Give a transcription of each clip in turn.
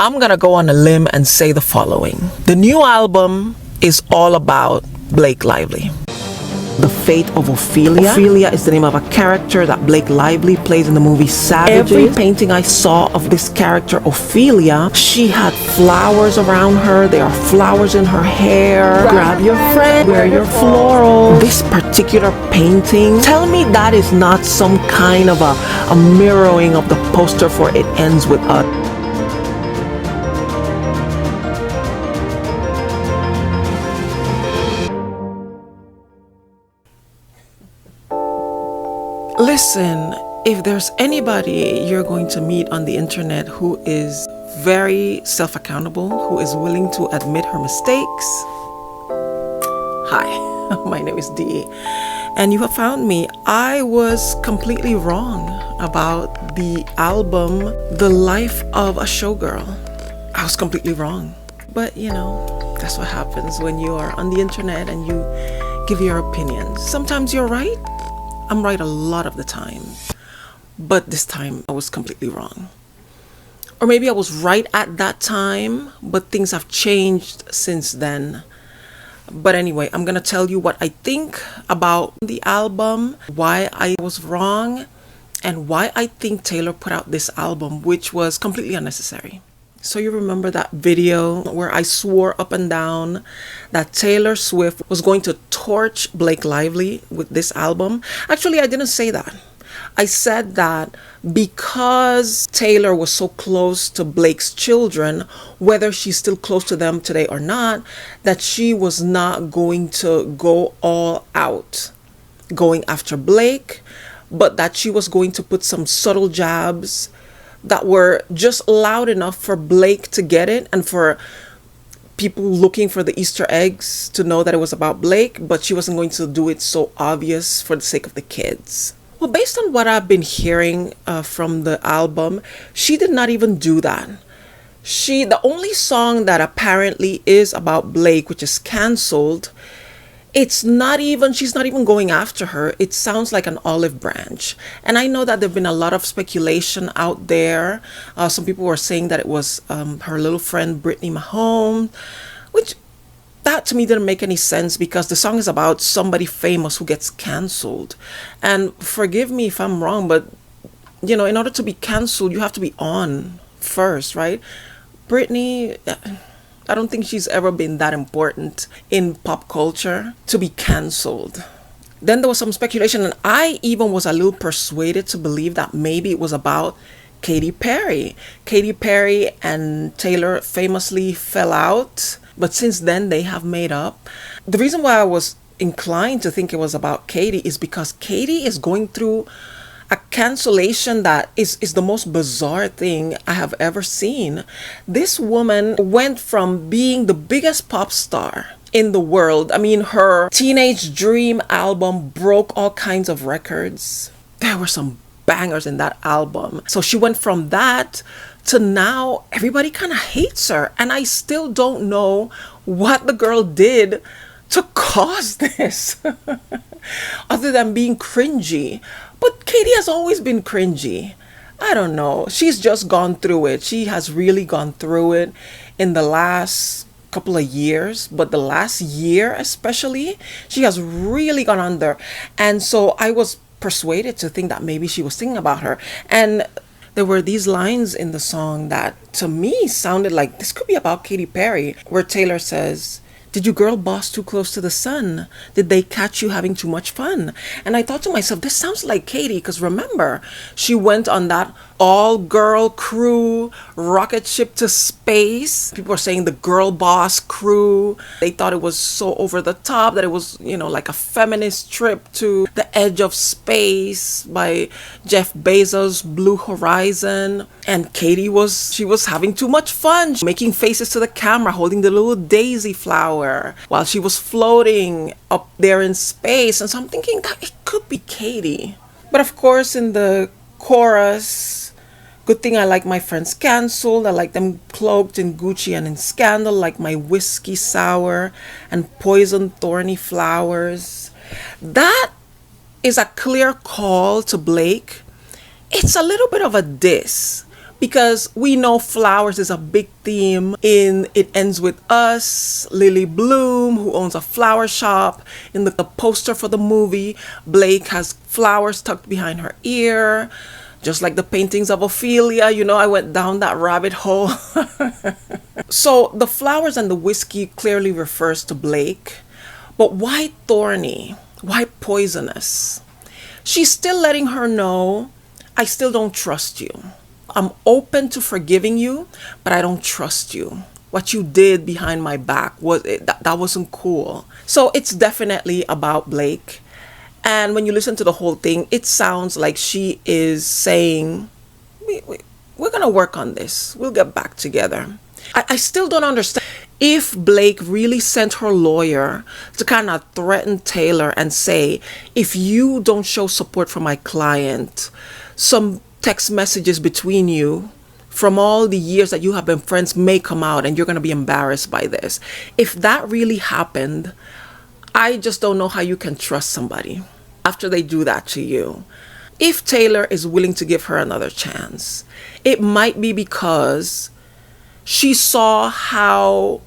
I'm gonna go on a limb and say the following. The new album is all about Blake Lively. The fate of Ophelia. Ophelia is the name of a character that Blake Lively plays in the movie Savages. Every painting I saw of this character, Ophelia, she had flowers around her. There are flowers in her hair. Grab your friend, wear your floral. This particular painting, tell me that is not some kind of a mirroring of the poster for It Ends With Us. Listen, if there's anybody you're going to meet on the internet who is very self-accountable, who is willing to admit her mistakes, hi, my name is Dee, and you have found me. I was completely wrong about the album, The Life of a Showgirl. I was completely wrong. But, you know, that's what happens when you are on the internet and you give your opinions. Sometimes you're right. I'm right a lot of the time, but this time I was completely wrong. Or maybe I was right at that time, but things have changed since then. But anyway, I'm gonna tell you what I think about the album, why I was wrong, and why I think Taylor put out this album, which was completely unnecessary. So you remember that video where I swore up and down that Taylor Swift was going to torch Blake Lively with this album? Actually, I didn't say that. I said that because Taylor was so close to Blake's children, whether she's still close to them today or not, that she was not going to go all out going after Blake, but that she was going to put some subtle jabs that were just loud enough for Blake to get it and for people looking for the Easter eggs to know that it was about Blake, but she wasn't going to do it so obvious for the sake of the kids. Well, based on what I've been hearing from the album, she did not even do that. The only song that apparently is about Blake, which is canceled, she's not even going after her. It sounds like an olive branch. And I know that there've been a lot of speculation out there. Some people were saying that it was her little friend, Brittany Mahomes, which that to me didn't make any sense because the song is about somebody famous who gets canceled. And forgive me if I'm wrong, but you know, in order to be canceled, you have to be on first, right? Brittany, I don't think she's ever been that important in pop culture to be canceled. Then there was some speculation, and I even was a little persuaded to believe that maybe it was about Katy Perry. Katy Perry and Taylor famously fell out, but since then they have made up. The reason why I was inclined to think it was about Katy is because Katy is going through a cancellation that is the most bizarre thing I have ever seen. This woman went from being the biggest pop star in the world. I mean, her Teenage Dream album broke all kinds of records. There were some bangers in that album. So she went from that to now everybody kind of hates her. And I still don't know what the girl did to cause this other than being cringy. But Katy has always been cringy. I don't know. She's just gone through it. She has really gone through it in the last couple of years. But the last year especially, she has really gone under. And so I was persuaded to think that maybe she was thinking about her. And there were these lines in the song that to me sounded like this could be about Katy Perry, where Taylor says, "Did you girl boss too close to the sun? Did they catch you having too much fun?" And I thought to myself, this sounds like Katy, because remember, she went on that all-girl crew rocket ship to space. People were saying the girl boss crew. They thought it was so over the top that it was, you know, like a feminist trip to the edge of space by Jeff Bezos' Blue Horizon. And Katy was having too much fun, making faces to the camera, holding the little daisy flower while she was floating up there in space. And so I'm thinking that it could be Katy. But of course, in the chorus, good thing I like my friends canceled. I like them cloaked in Gucci and in scandal, like my whiskey sour and poison thorny flowers. That is a clear call to Blake. It's a little bit of a diss, because we know flowers is a big theme in It Ends With Us. Lily Bloom, who owns a flower shop, in the poster for the movie, Blake has flowers tucked behind her ear, just like the paintings of Ophelia. You know, I went down that rabbit hole. So the flowers and the whiskey clearly refers to Blake, but why thorny? Why poisonous? She's still letting her know, I still don't trust you. I'm open to forgiving you, but I don't trust you. What you did behind my back that wasn't cool. So it's definitely about Blake. And when you listen to the whole thing, it sounds like she is saying, we're going to work on this. We'll get back together. I still don't understand if Blake really sent her lawyer to kind of threaten Taylor and say, if you don't show support for my client, some text messages between you from all the years that you have been friends may come out and you're going to be embarrassed by this. If that really happened, I just don't know how you can trust somebody after they do that to you. If Taylor is willing to give her another chance, it might be because she saw how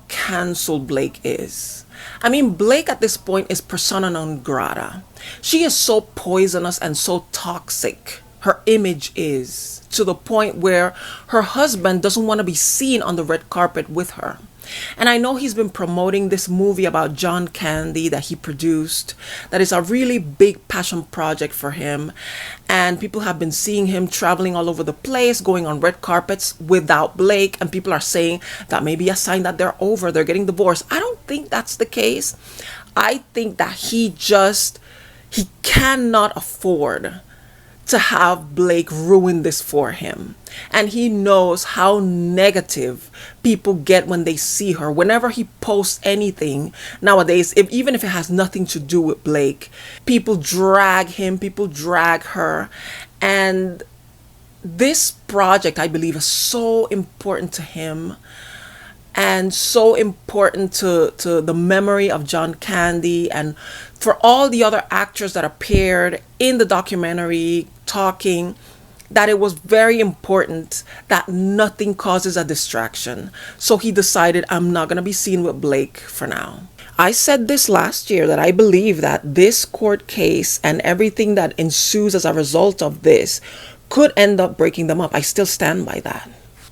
canceled Blake is. I mean, Blake at this point is persona non grata. She is so poisonous and so toxic. Her image is, to the point where her husband doesn't want to be seen on the red carpet with her. And I know he's been promoting this movie about John Candy that he produced, that is a really big passion project for him. And people have been seeing him traveling all over the place, going on red carpets without Blake. And people are saying that may be a sign that they're getting divorced. I don't think that's the case. I think that he cannot afford to have Blake ruin this for him. And he knows how negative people get when they see her. Whenever he posts anything nowadays, even if it has nothing to do with Blake, people drag him, people drag her. And this project, I believe, is so important to him and so important to the memory of John Candy and for all the other actors that appeared in the documentary talking, that it was very important that nothing causes a distraction. So he decided, I'm not going to be seen with Blake for now. I said this last year that I believe that this court case and everything that ensues as a result of this could end up breaking them up. I still stand by that.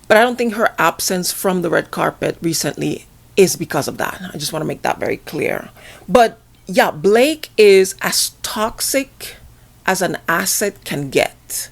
But I don't think her absence from the red carpet recently is because of that. I just want to make that very clear. But yeah, Blake is as toxic as an asset can get.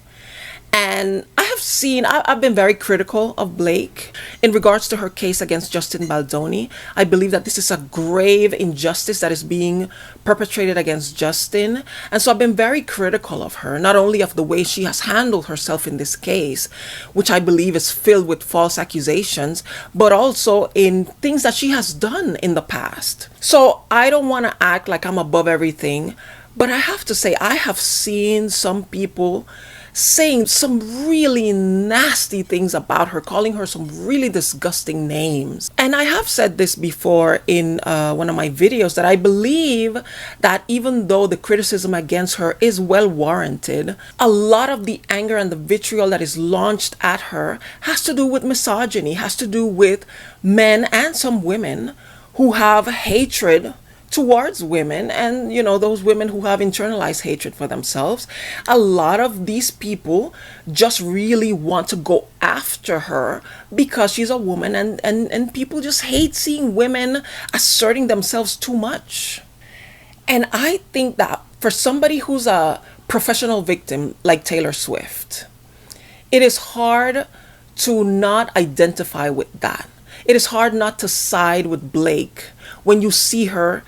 And I've been very critical of Blake in regards to her case against Justin Baldoni. I believe that this is a grave injustice that is being perpetrated against Justin. And so I've been very critical of her, not only of the way she has handled herself in this case, which I believe is filled with false accusations, but also in things that she has done in the past. So I don't want to act like I'm above everything, but I have to say, I have seen some people saying some really nasty things about her, calling her some really disgusting names. And I have said this before in one of my videos, that I believe that even though the criticism against her is well warranted, a lot of the anger and the vitriol that is launched at her has to do with misogyny, has to do with men and some women who have hatred towards women, and those women who have internalized hatred for themselves. A lot of these people just really want to go after her because she's a woman, and people just hate seeing women asserting themselves too much. And I think that for somebody who's a professional victim like Taylor Swift, it is hard to not identify with that. It is hard not to side with Blake when you see her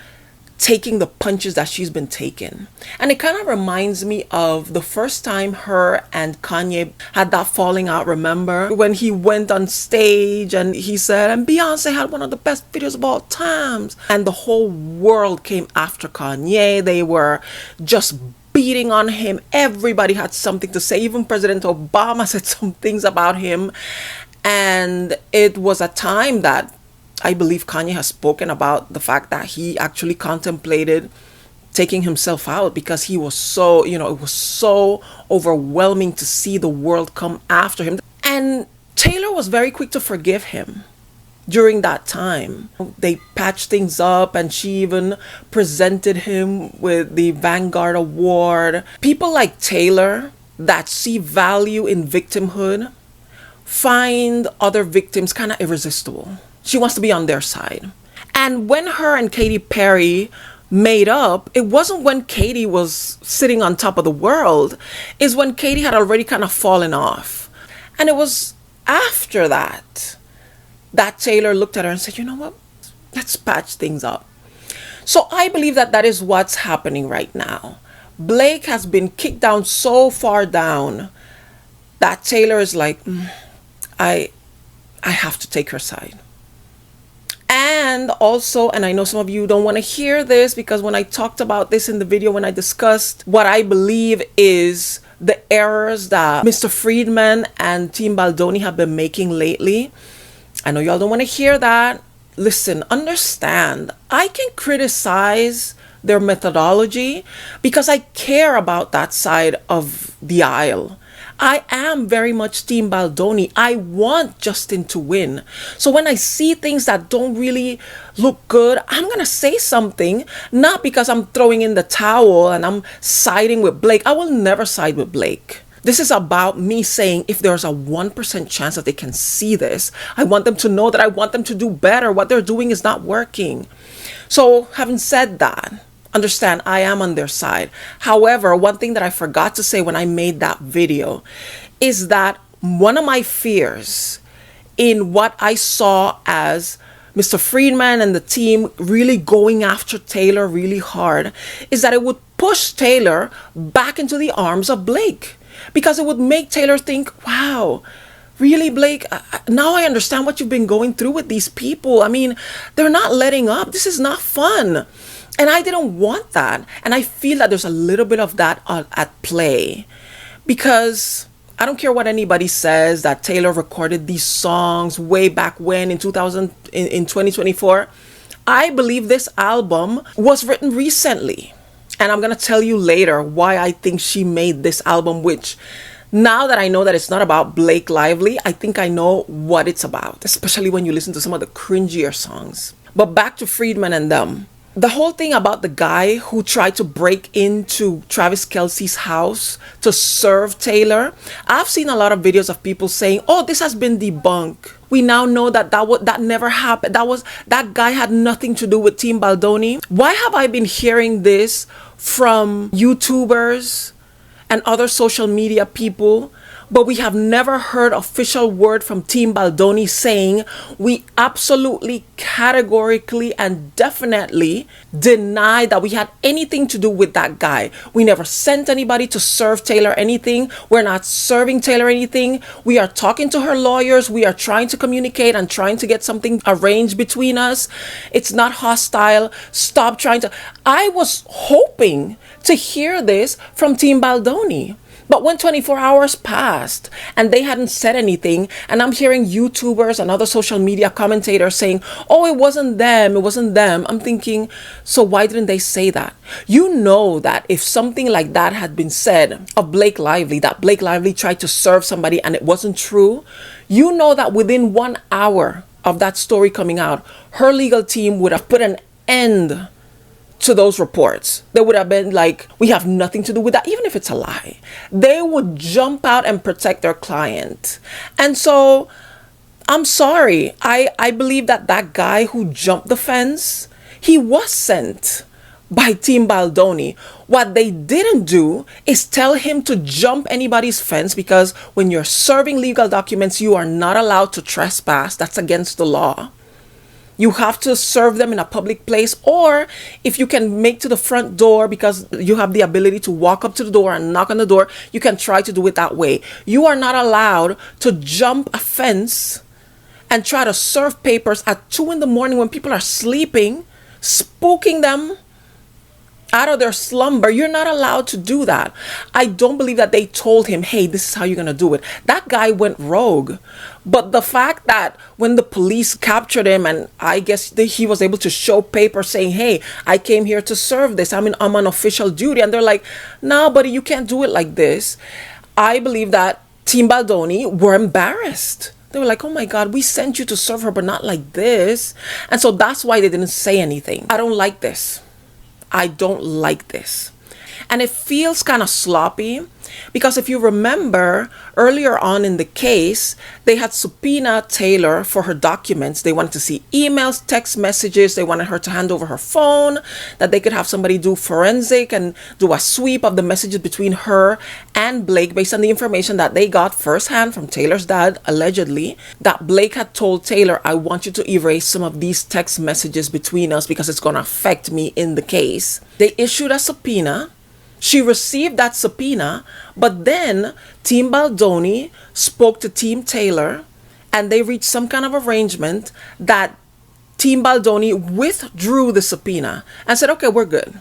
taking the punches that she's been taking. And it kind of reminds me of the first time her and Kanye had that falling out. Remember when he went on stage and he said, and Beyonce had one of the best videos of all times, and the whole world came after Kanye. They were just beating on him. Everybody had something to say. Even President Obama said some things about him. And it was a time that I believe Kanye has spoken about the fact that he actually contemplated taking himself out because he was so, it was so overwhelming to see the world come after him. And Taylor was very quick to forgive him during that time. They patched things up, and she even presented him with the Vanguard Award. People like Taylor that see value in victimhood find other victims kind of irresistible. She wants to be on their side. And when her and Katy Perry made up, it wasn't when Katy was sitting on top of the world. It's when Katy had already kind of fallen off. And it was after that Taylor looked at her and said, you know what? Let's patch things up. So I believe that is what's happening right now. Blake has been kicked down so far down that Taylor is like, I have to take her side. And also, and I know some of you don't want to hear this, because when I talked about this in the video, when I discussed what I believe is the errors that Mr. Friedman and Team Baldoni have been making lately, I know y'all don't want to hear that. Listen, understand, I can criticize their methodology because I care about that side of the aisle. I am very much Team Baldoni. I want Justin to win. So when I see things that don't really look good, I'm going to say something, not because I'm throwing in the towel and I'm siding with Blake. I will never side with Blake. This is about me saying, if there's a 1% chance that they can see this, I want them to know that I want them to do better. What they're doing is not working. So having said that, understand, I am on their side. However, one thing that I forgot to say when I made that video is that one of my fears in what I saw as Mr. Friedman and the team really going after Taylor really hard is that it would push Taylor back into the arms of Blake. Because it would make Taylor think, wow, really, Blake? Now I understand what you've been going through with these people. I mean, they're not letting up. This is not fun. And I didn't want that. And I feel that there's a little bit of that at play. Because I don't care what anybody says, that Taylor recorded these songs way back when in 2024. I believe this album was written recently. And I'm going to tell you later why I think she made this album, which now that I know that it's not about Blake Lively, I think I know what it's about, especially when you listen to some of the cringier songs. But back to Friedman and them. The whole thing about the guy who tried to break into Travis Kelce's house to serve Taylor, I've seen a lot of videos of people saying, oh, this has been debunked. We now know that never happened. That guy had nothing to do with Team Baldoni. Why have I been hearing this from YouTubers and other social media people, but we have never heard official word from Team Baldoni saying we absolutely, categorically, and definitely deny that we had anything to do with that guy. We never sent anybody to serve Taylor anything. We're not serving Taylor anything. We are talking to her lawyers. We are trying to communicate and trying to get something arranged between us. It's not hostile. Stop trying to. I was hoping to hear this from Team Baldoni. But when 24 hours passed and they hadn't said anything, and I'm hearing YouTubers and other social media commentators saying, oh, it wasn't them, I'm thinking, so why didn't they say that? You know that if something like that had been said of Blake Lively, that Blake Lively tried to serve somebody and it wasn't true, you know that within 1 hour of that story coming out, her legal team would have put an end to those reports. They would have been like, we have nothing to do with that, even if it's a lie. They would jump out and protect their client. And so I'm sorry. I believe that guy who jumped the fence, he was sent by Team Baldoni. What they didn't do is tell him to jump anybody's fence, because when you're serving legal documents, you are not allowed to trespass. That's against the law. You have to serve them in a public place, or if you can make to the front door because you have the ability to walk up to the door and knock on the door, you can try to do it that way. You are not allowed to jump a fence and try to serve papers at 2 a.m. when people are sleeping, spooking them out of their slumber. You're not allowed to do that. I don't believe that they told him, hey, this is how you're going to do it. That guy went rogue. But the fact that when the police captured him, and I guess he was able to show paper saying, hey, I came here to serve this. I'm on official duty. And they're like, no, buddy, you can't do it like this. I believe that Team Baldoni were embarrassed. They were like, oh my God, we sent you to serve her, but not like this. And so that's why they didn't say anything. I don't like this. I don't like this. And it feels kind of sloppy because if you remember earlier on in the case, they had subpoenaed Taylor for her documents. They wanted to see emails, text messages. They wanted her to hand over her phone, that they could have somebody do forensic and do a sweep of the messages between her and Blake based on the information that they got firsthand from Taylor's dad, allegedly, that Blake had told Taylor, I want you to erase some of these text messages between us because it's going to affect me in the case. They issued a subpoena. She received that subpoena, but then Team Baldoni spoke to Team Taylor and they reached some kind of arrangement that Team Baldoni withdrew the subpoena and said, okay, we're good.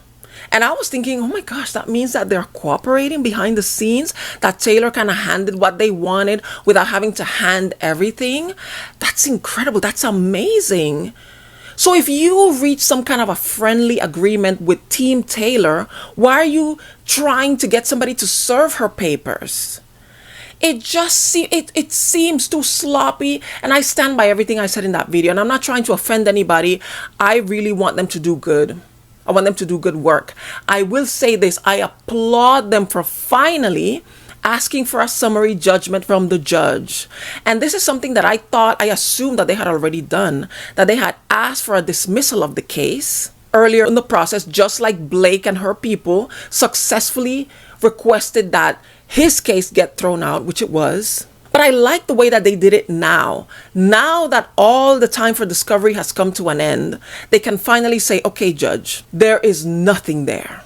And I was thinking, oh my gosh, that means that they're cooperating behind the scenes, that Taylor kind of handed what they wanted without having to hand everything. That's incredible. That's amazing. So if you reach some kind of a friendly agreement with Team Taylor, why are you trying to get somebody to serve her papers? It seems too sloppy, and I stand by everything I said in that video, and I'm not trying to offend anybody. I really want them to do good. I want them to do good work. I will say this, I applaud them for finally asking for a summary judgment from the judge. And this is something that I assumed that they had already done, that they had asked for a dismissal of the case earlier in the process, just like Blake and her people successfully requested that his case get thrown out, which it was. But I like the way that they did it now. Now that all the time for discovery has come to an end, they can finally say, okay, judge, there is nothing there.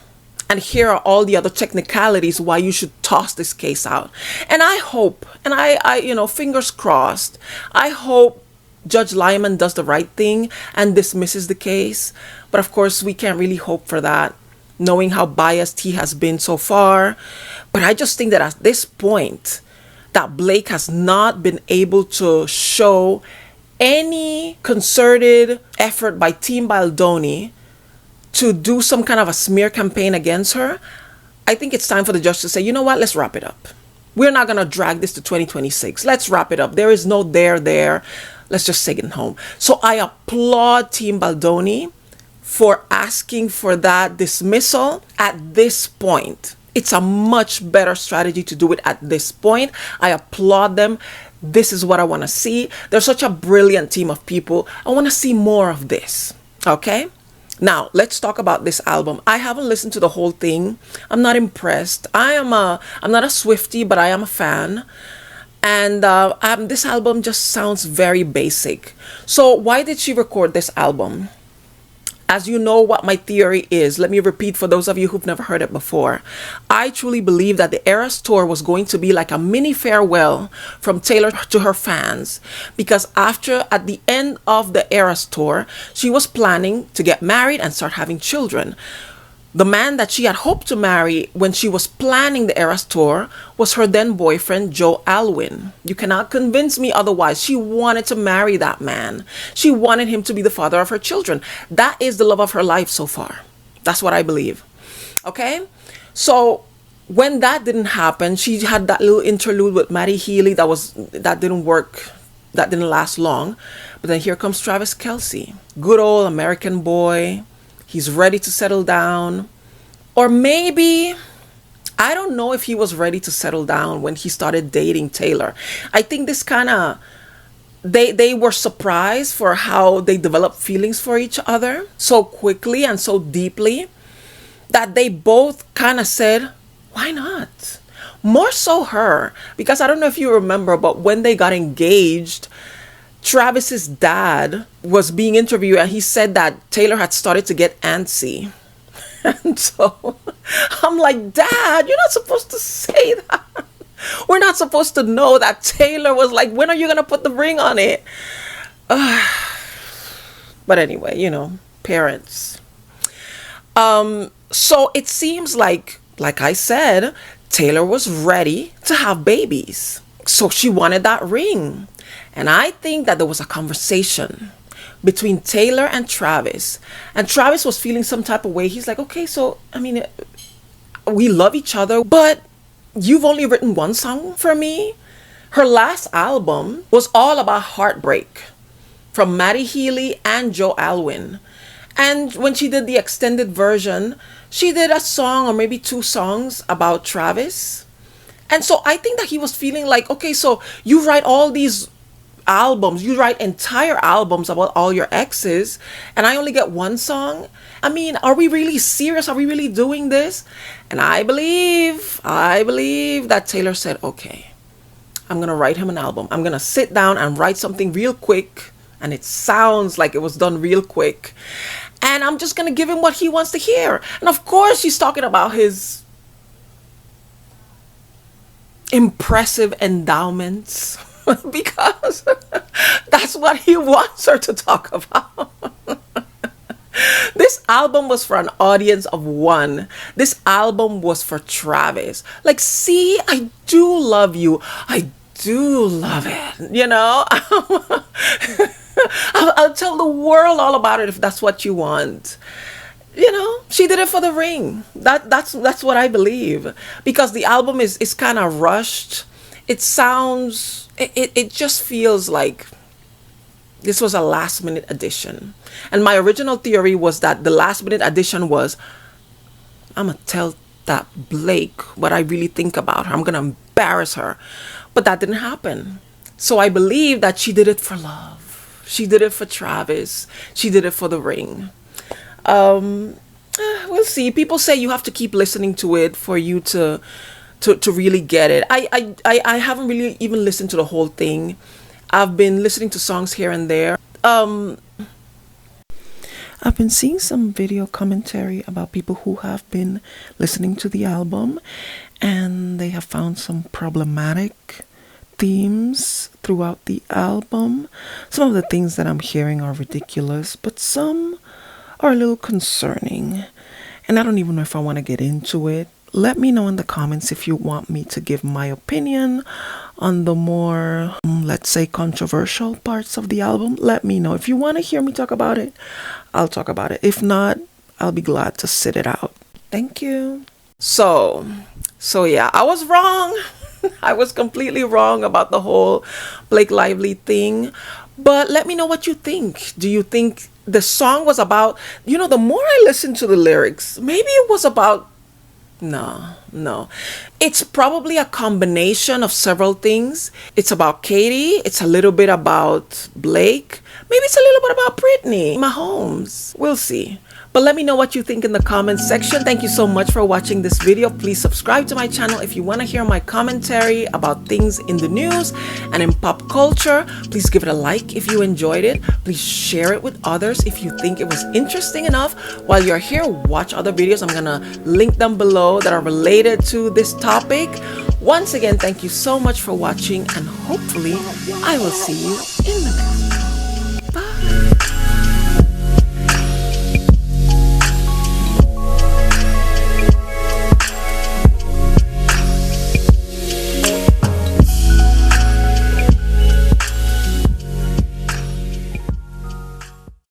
And here are all the other technicalities why you should toss this case out. And I hope, and I fingers crossed, I hope Judge Lyman does the right thing and dismisses the case. But of course, we can't really hope for that, knowing how biased he has been so far. But I just think that at this point, that Blake has not been able to show any concerted effort by Team Baldoni to do some kind of a smear campaign against her. I think it's time for the judge to say, you know what, let's wrap it up. We're not going to drag this to 2026. Let's wrap it up. There is no there. Let's just take it home. So I applaud Team Baldoni for asking for that dismissal at this point. It's a much better strategy to do it at this point. I applaud them. This is what I want to see. They're such a brilliant team of people. I want to see more of this. Okay? Now, let's talk about this album. I haven't listened to the whole thing. I'm not impressed. I'm not a Swiftie, but I am a fan. And this album just sounds very basic. So why did she record this album? As you know what my theory is, let me repeat for those of you who've never heard it before. I truly believe that the Eras Tour was going to be like a mini farewell from Taylor to her fans, because at the end of the Eras Tour, she was planning to get married and start having children. The man that she had hoped to marry when she was planning the Eras Tour was her then boyfriend, Joe Alwyn. You cannot convince me otherwise. She wanted to marry that man. She wanted him to be the father of her children. That is the love of her life so far. That's what I believe. Okay? So when that didn't happen, she had that little interlude with Maddie Healy that didn't work. That didn't last long. But then here comes Travis Kelce. Good old American boy. He's ready to settle down. Or maybe, I don't know if he was ready to settle down when he started dating Taylor. I think this kind of, they were surprised for how they developed feelings for each other so quickly and so deeply that they both kind of said, why not? More so her, because I don't know if you remember, but when they got engaged, Travis's dad was being interviewed and he said that Taylor had started to get antsy. And so I'm like, Dad, you're not supposed to say that. We're not supposed to know that Taylor was like, when are you going to put the ring on it? But anyway, parents. So it seems like I said, Taylor was ready to have babies. So she wanted that ring. And I think that there was a conversation between Taylor and Travis. And Travis was feeling some type of way. He's like, okay, so, I mean, we love each other, but you've only written one song for me. Her last album was all about heartbreak from Maddie Healy and Joe Alwyn. And when she did the extended version, she did a song or maybe two songs about Travis. And so I think that he was feeling like, okay, so you write all these albums, you write entire albums about all your exes, and I only get one song. I mean, are we really serious? Are we really doing this? And I believe that Taylor said, okay, I'm gonna write him an album. I'm gonna sit down and write something real quick, and it sounds like it was done real quick, and I'm just gonna give him what he wants to hear. And of course she's talking about his impressive endowments because that's what he wants her to talk about. This album was for an audience of one. This album was for Travis. Like, see, I do love you. I do love it. You know, I'll tell the world all about it if that's what you want. You know, she did it for the ring. That's what I believe, because the album is kind of rushed. It sounds, it just feels like this was a last minute addition. And my original theory was that the last minute addition was, I'm gonna tell that Blake what I really think about her. I'm gonna embarrass her. But that didn't happen. So I believe that she did it for love. She did it for Travis. She did it for the ring. We'll see. People say you have to keep listening to it for you to really get it. I haven't really even listened to the whole thing. I've been listening to songs here and there. I've been seeing some video commentary about people who have been listening to the album, and they have found some problematic themes throughout the album. Some of the things that I'm hearing are ridiculous, but some are a little concerning. And I don't even know if I want to get into it. Let me know in the comments if you want me to give my opinion on the more, let's say, controversial parts of the album. Let me know. If you want to hear me talk about it, I'll talk about it. If not, I'll be glad to sit it out. Thank you. So yeah, I was wrong. I was completely wrong about the whole Blake Lively thing. But let me know what you think. Do you think the song was about, you know, the more I listen to the lyrics, maybe it was about, no. It's probably a combination of several things. It's about Katie. It's a little bit about Blake. Maybe it's a little bit about Britney Mahomes. We'll see. But let me know what you think in the comments section. Thank you so much for watching this video. Please subscribe to my channel if you want to hear my commentary about things in the news and in pop culture. Please give it a like if you enjoyed it. Please share it with others if you think it was interesting enough. While you're here, watch other videos. I'm gonna link them below that are related to this topic. Once again, thank you so much for watching, and hopefully I will see you in the next